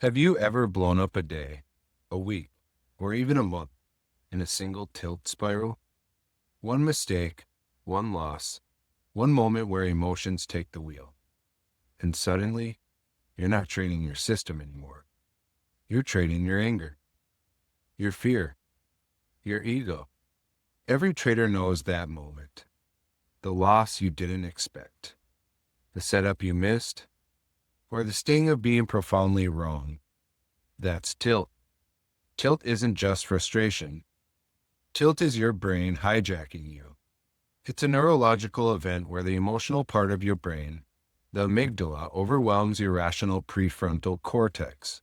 Have you ever blown up a day, a week, or even a month in a single tilt spiral? One mistake, one loss, one moment where emotions take the wheel. And suddenly, you're not trading your system anymore. You're trading your anger, your fear, your ego. Every trader knows that moment. The loss you didn't expect, the setup you missed, or the sting of being profoundly wrong. That's tilt. Tilt isn't just frustration. Tilt is your brain hijacking you. It's a neurological event where the emotional part of your brain, the amygdala, overwhelms your rational prefrontal cortex.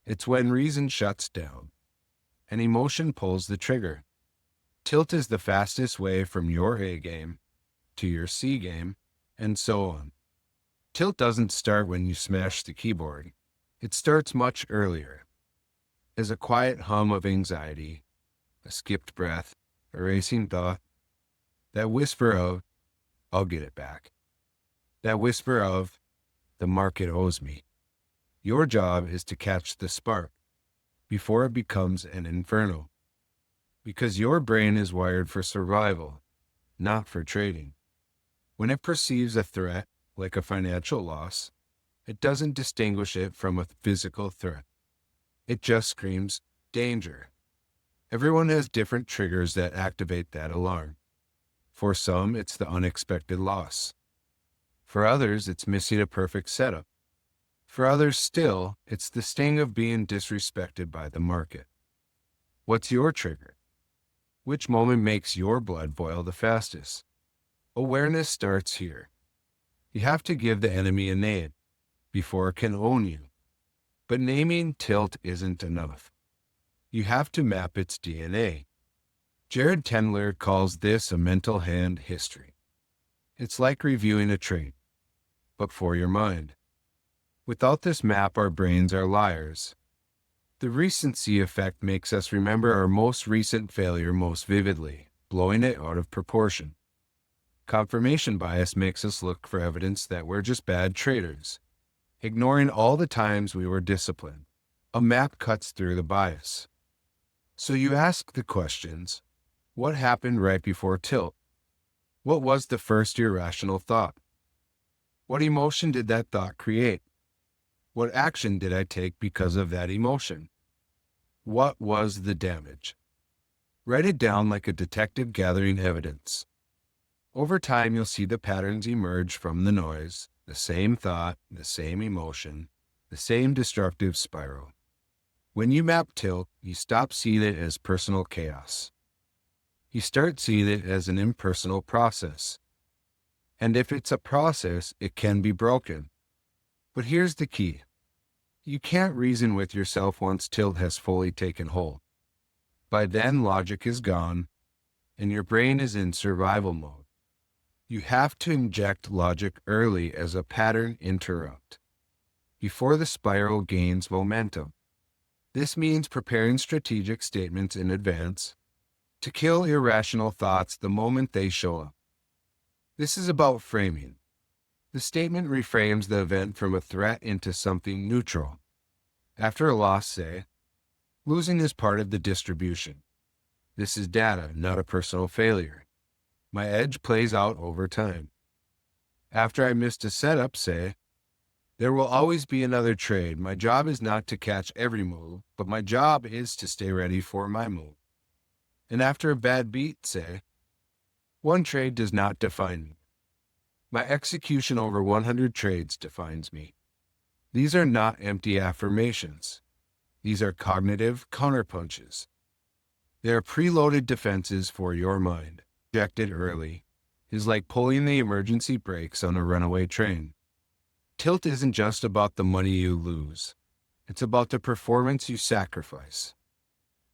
It's when reason shuts down and emotion pulls the trigger. Tilt is the fastest way from your A game to your C game, and so on. Tilt doesn't start when you smash the keyboard. It starts much earlier, as a quiet hum of anxiety, a skipped breath, a racing thought, that whisper of, I'll get it back. That whisper of, the market owes me. Your job is to catch the spark before it becomes an inferno. Because your brain is wired for survival, not for trading. When it perceives a threat, like a financial loss, it doesn't distinguish it from a physical threat. It just screams, danger. Everyone has different triggers that activate that alarm. For some, it's the unexpected loss. For others, it's missing a perfect setup. For others still, it's the sting of being disrespected by the market. What's your trigger? Which moment makes your blood boil the fastest? Awareness starts here. You have to give the enemy a name before it can own you. But naming tilt isn't enough. You have to map its DNA. Jared Tendler calls this a mental hand history. It's like reviewing a trade, but for your mind. Without this map, our brains are liars. The recency effect makes us remember our most recent failure most vividly, blowing it out of proportion. Confirmation bias makes us look for evidence that we're just bad traders, ignoring all the times we were disciplined. A map cuts through the bias. So you ask the questions, what happened right before tilt? What was the first irrational thought? What emotion did that thought create? What action did I take because of that emotion? What was the damage? Write it down like a detective gathering evidence. Over time, you'll see the patterns emerge from the noise, the same thought, the same emotion, the same destructive spiral. When you map tilt, you stop seeing it as personal chaos. You start seeing it as an impersonal process. And if it's a process, it can be broken. But here's the key. You can't reason with yourself once tilt has fully taken hold. By then, logic is gone, and your brain is in survival mode. You have to inject logic early as a pattern interrupt, before the spiral gains momentum. This means preparing strategic statements in advance to kill irrational thoughts the moment they show up. This is about framing. The statement reframes the event from a threat into something neutral. After a loss, say, losing is part of the distribution. This is data, not a personal failure. My edge plays out over time. After I missed a setup, say, there will always be another trade. My job is not to catch every move, but my job is to stay ready for my move. And after a bad beat, say, one trade does not define me. My execution over 100 trades defines me. These are not empty affirmations. These are cognitive counterpunches. They are preloaded defenses for your mind. Injected early is like pulling the emergency brakes on a runaway train. Tilt isn't just about the money you lose. It's about the performance you sacrifice.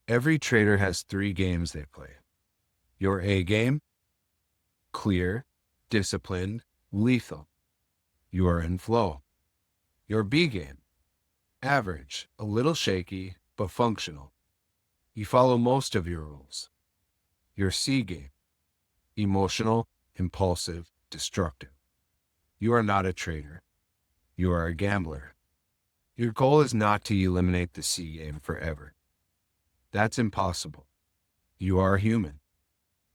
Every trader has 3 games they play. Your A game, clear, disciplined, lethal. You are in flow. Your B game, average, a little shaky, but functional. You follow most of your rules. Your C game, emotional, impulsive, destructive. You are not a trader. You are a gambler. Your goal is not to eliminate the C game forever. That's impossible. You are human.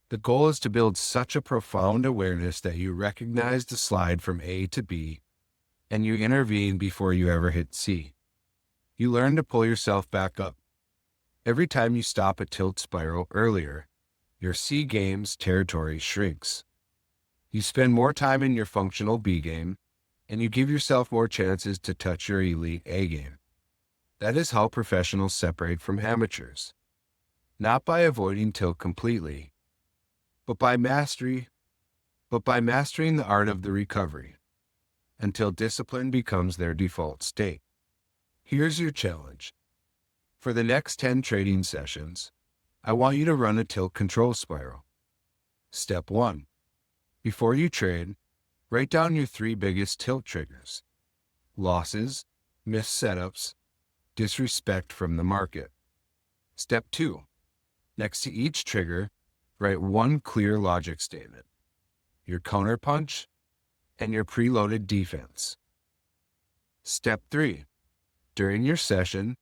The goal is to build such a profound awareness that you recognize the slide from A to B and you intervene before you ever hit C. You learn to pull yourself back up. Every time you stop a tilt spiral earlier, your C game's territory shrinks. You spend more time in your functional B game, and you give yourself more chances to touch your elite A game. That is how professionals separate from amateurs. Not by avoiding tilt completely, but by mastering the art of the recovery, until discipline becomes their default state. Here's your challenge. For the next 10 trading sessions, I want you to run a tilt control spiral. Step 1. Before you trade, write down your 3 biggest tilt triggers: losses, missed setups, disrespect from the market. Step 2. Next to each trigger, write one clear logic statement: your counterpunch and your preloaded defense. Step 3. During your session,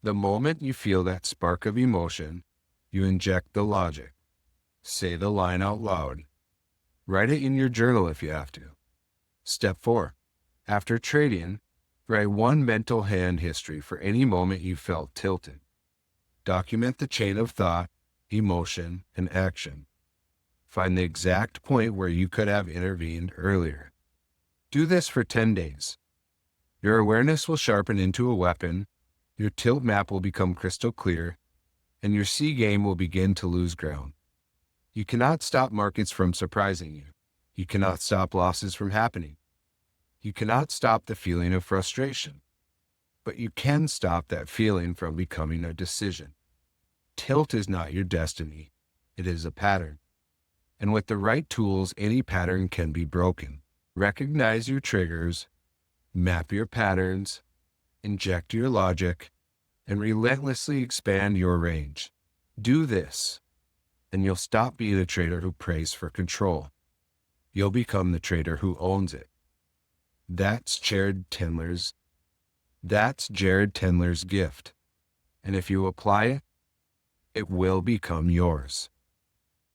the moment you feel that spark of emotion, you inject the logic. Say the line out loud. Write it in your journal if you have to. Step 4. After trading, write one mental hand history for any moment you felt tilted. Document the chain of thought, emotion, and action. Find the exact point where you could have intervened earlier. Do this for 10 days. Your awareness will sharpen into a weapon, your tilt map will become crystal clear, and your C game will begin to lose ground. You cannot stop markets from surprising you. You cannot stop losses from happening. You cannot stop the feeling of frustration. But you can stop that feeling from becoming a decision. Tilt is not your destiny. It is a pattern. And with the right tools, any pattern can be broken. Recognize your triggers, map your patterns, inject your logic, and relentlessly expand your range. Do this, and you'll stop being a trader who prays for control. You'll become the trader who owns it. That's Jared Tendler's gift. And if you apply it, it will become yours.